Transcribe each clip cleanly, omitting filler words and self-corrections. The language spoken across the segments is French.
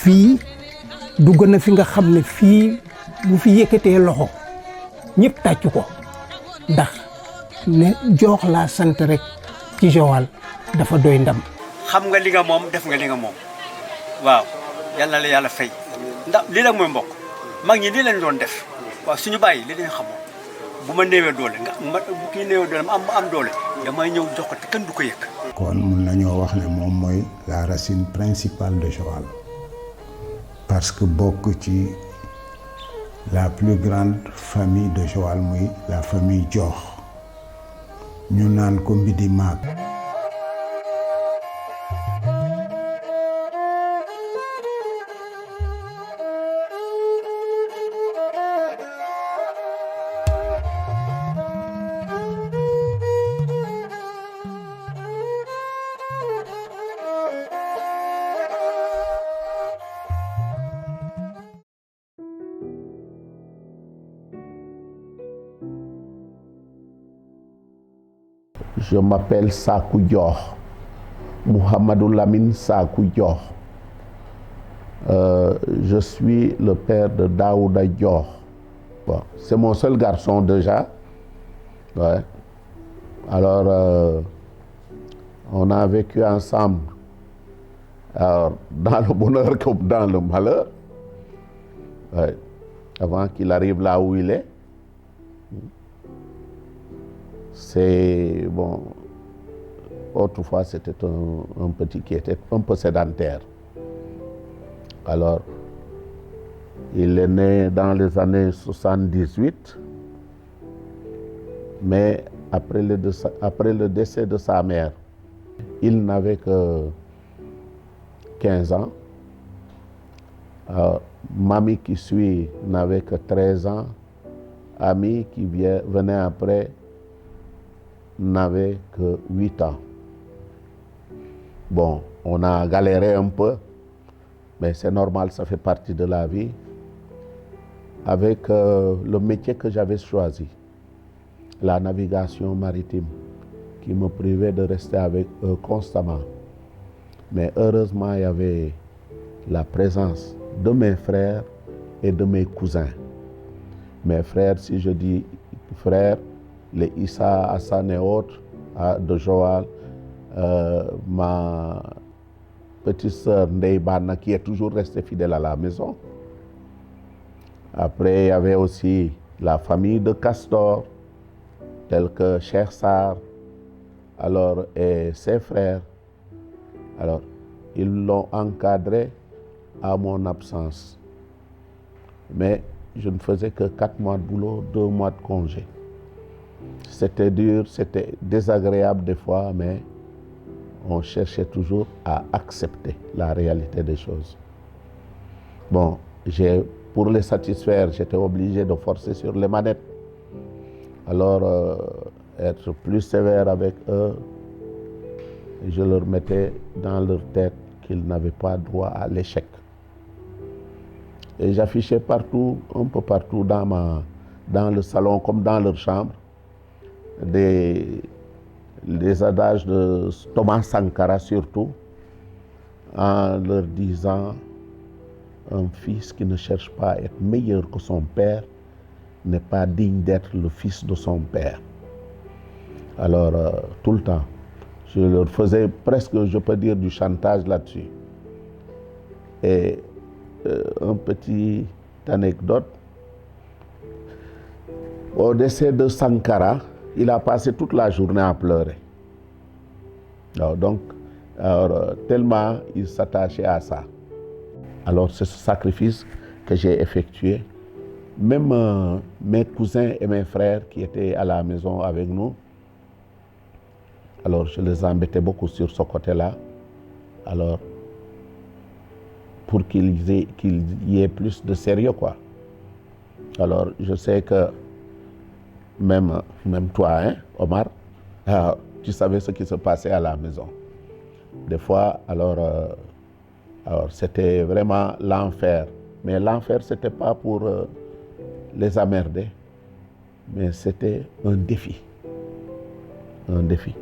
fii dugg na fi nga xam ne fii bu fi yëkkatee loxo ñëpp tàccu ko ndax ne Joox laa sant rek ci Joal dafa doy ndam. xam nga li nga moom def nga li nga moom waaw yal na la yàlla fay ndax lii la mooy mbokk mag ñi lii lañ doon def waaw suñu bàyyi li dañ xamoon bu ma néewee doole bu kii néewee doole ma am doole damay ñëw jox ko te kenn du ko yëg. kon mun nañoo wax ne moom mooy la racine principale de Joal parce que bokk ci la plus grande famille de Joal muy la famille Joox ñu naan ko Mbidi Maak. Je m'appelle Sakou Joox, Mouhamadou Lamine Sakou Joox. Je suis le père de Daouda Joox. Bon, c'est mon seul garçon déjà. Ouais. Alors, on a vécu ensemble, alors, dans le bonheur comme dans le malheur, ouais. Avant qu'il arrive là où il est. C'est bon. Autrefois, c'était un petit qui était un peu sédentaire. Alors, il est né dans les années 78, mais après le décès de sa mère, il n'avait que 15 ans. Alors, Mamie qui suit n'avait que 13 ans. Ami qui venait après n'avait que 8 ans. Bon, on a galéré un peu, mais c'est normal, ça fait partie de la vie. Avec le métier que j'avais choisi, la navigation maritime, qui me privait de rester avec eux constamment. Mais heureusement, il y avait la présence de mes frères et de mes cousins. Mes frères, si je dis frères, les Issa, Hassan et autres de Joal, ma petite sœur Ndeye Bana qui est toujours restée fidèle à la maison. Après, il y avait aussi la famille de Castor, tels que Cheikh Sarr, alors, et ses frères. Alors, ils l'ont encadré à mon absence. Mais je ne faisais que 4 mois de boulot, 2 mois de congé. C'était dur, c'était désagréable des fois, mais on cherchait toujours à accepter la réalité des choses. Bon, pour les satisfaire, j'étais obligé de forcer sur les manettes. Alors, être plus sévère avec eux, je leur mettais dans leur tête qu'ils n'avaient pas droit à l'échec. Et j'affichais partout, un peu partout dans le salon comme dans leur chambre, des adages de Thomas Sankara surtout, en leur disant un fils qui ne cherche pas à être meilleur que son père n'est pas digne d'être le fils de son père. Alors, tout le temps, je leur faisais presque, je peux dire, du chantage là-dessus. Et une petite anecdote, au décès de Sankara, il a passé toute la journée à pleurer. Alors, tellement il s'attachait à ça. Alors, c'est ce sacrifice que j'ai effectué. Même mes cousins et mes frères qui étaient à la maison avec nous, alors je les embêtais beaucoup sur ce côté-là. Alors, pour qu'il y ait plus de sérieux, quoi. Alors, je sais que même toi, hein, Omar, tu savais ce qui se passait à la maison. Des fois, alors c'était vraiment l'enfer. Mais l'enfer, ce n'était pas pour les emmerder, mais c'était un défi. Un défi.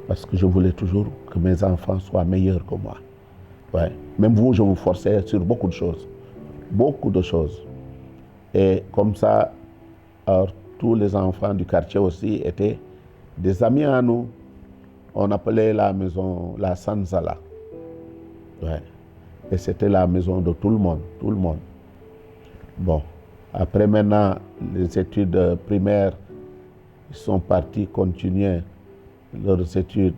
Parce que je voulais toujours que mes enfants soient meilleurs que moi. Ouais. Même vous, je vous forçais sur beaucoup de choses. Beaucoup de choses. Et comme ça, alors, tous les enfants du quartier aussi étaient des amis à nous. On appelait la maison la Sanzala. Ouais. Et c'était la maison de tout le monde, tout le monde. Bon, après maintenant, les études primaires, ils sont partis continuer leurs études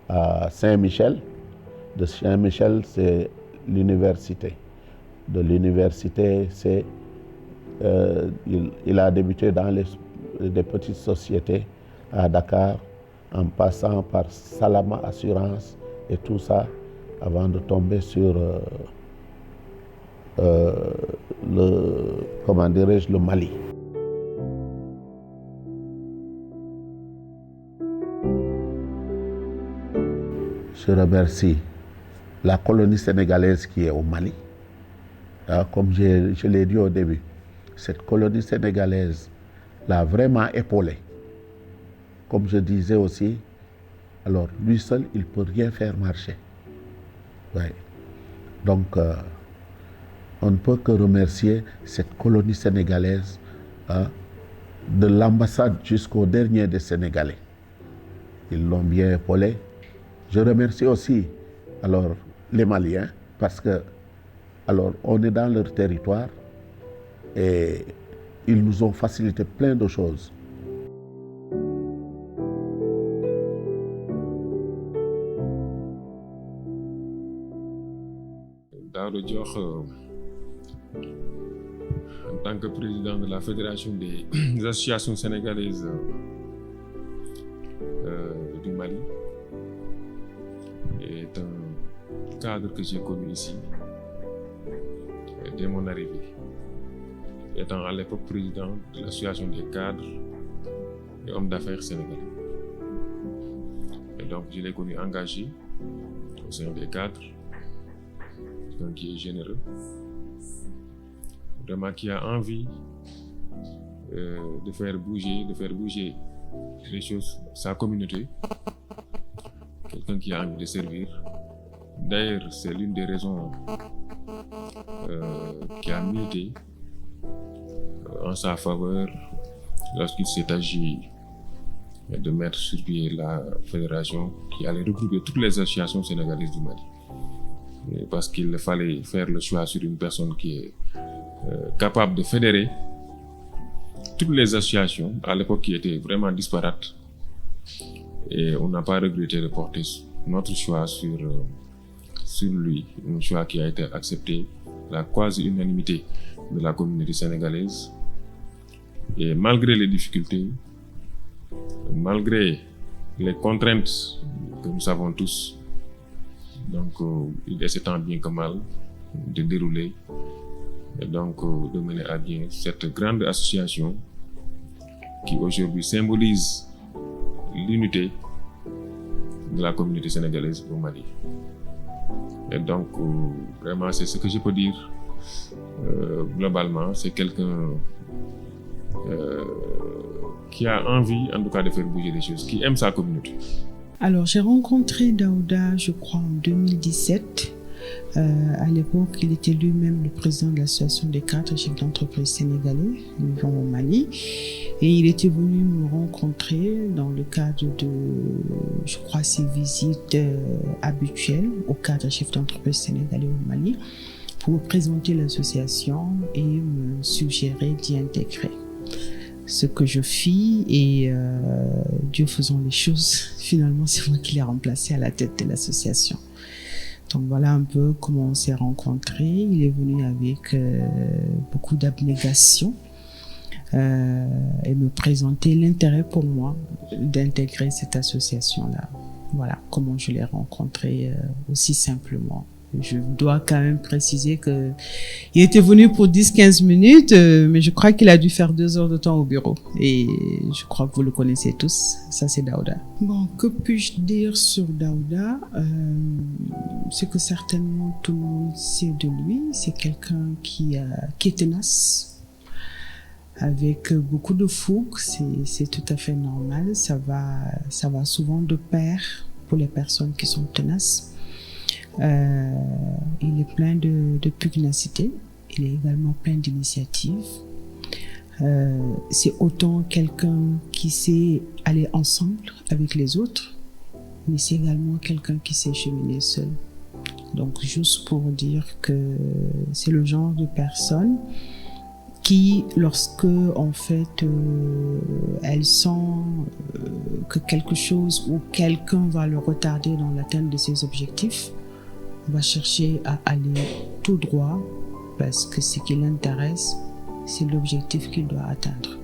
à Saint-Michel. De Saint-Michel, c'est l'université. De l'université, c'est il a débuté dans des petites sociétés à Dakar, en passant par Salama Assurance et tout ça, avant de tomber sur le Mali. Je remercie la colonie sénégalaise qui est au Mali. Comme je l'ai dit au début, cette colonie sénégalaise l'a vraiment épaulé. Comme je disais aussi, alors lui seul, il ne peut rien faire marcher. Ouais. Donc, on ne peut que remercier cette colonie sénégalaise, de l'ambassade jusqu'au dernier des Sénégalais. Ils l'ont bien épaulé. Je remercie aussi alors, les Maliens parce que alors, on est dans leur territoire et ils nous ont facilité plein de choses. Daouda Diokh, en tant que président de la Fédération des associations sénégalaises du Mali, est un cadre que j'ai connu ici dès mon arrivée. Étant à l'époque président de l'association des cadres et hommes d'affaires sénégalais. Et donc je l'ai connu engagé au sein des cadres, donc qui est généreux, vraiment qui a envie de faire bouger les choses, sa communauté, quelqu'un qui a envie de servir. D'ailleurs, c'est l'une des raisons qui a milité en sa faveur lorsqu'il s'est agi de mettre sur pied la fédération qui allait regrouper toutes les associations sénégalaises du Mali. Et parce qu'il fallait faire le choix sur une personne qui est capable de fédérer toutes les associations à l'époque qui étaient vraiment disparates. Et on n'a pas regretté de porter notre choix sur lui, un choix qui a été accepté, la quasi-unanimité de la communauté sénégalaise. Et malgré les difficultés, malgré les contraintes que nous savons tous, donc il essaie tant bien que mal de dérouler et donc de mener à bien cette grande association qui aujourd'hui symbolise l'unité de la communauté sénégalaise au Mali. Et donc vraiment c'est ce que je peux dire globalement, c'est quelqu'un qui a envie en tout cas de faire bouger les choses, qui aime sa communauté. Alors j'ai rencontré Daouda, je crois en 2017. À l'époque, il était lui-même le président de l'association des cadres chefs d'entreprise sénégalais vivant au Mali. Et il était venu me rencontrer dans le cadre de, je crois, ses visites habituelles aux cadres chefs d'entreprise sénégalais au Mali pour me présenter l'association et me suggérer d'y intégrer. Ce que je fis et Dieu faisant les choses, finalement c'est moi qui l'ai remplacé à la tête de l'association. Donc voilà un peu comment on s'est rencontrés. Il est venu avec beaucoup d'abnégation et me présenter l'intérêt pour moi d'intégrer cette association-là. Voilà comment je l'ai rencontré aussi simplement. Je dois quand même préciser que il était venu pour 10-15 minutes, mais je crois qu'il a dû faire 2 heures de temps au bureau. Et je crois que vous le connaissez tous. Ça, c'est Daouda. Bon, que puis-je dire sur Daouda? C'est que certainement tout le monde sait de lui. C'est quelqu'un qui est tenace, avec beaucoup de fougue. C'est tout à fait normal. Ça va souvent de pair pour les personnes qui sont tenaces. Il est plein de pugnacité. Il est également plein d'initiatives. C'est autant quelqu'un qui sait aller ensemble avec les autres, mais c'est également quelqu'un qui sait cheminer seul. Donc, juste pour dire que c'est le genre de personne qui, lorsque, en fait, elle sent que quelque chose ou quelqu'un va le retarder dans l'atteinte de ses objectifs, va chercher à aller tout droit parce que ce qui l'intéresse, c'est l'objectif qu'il doit atteindre.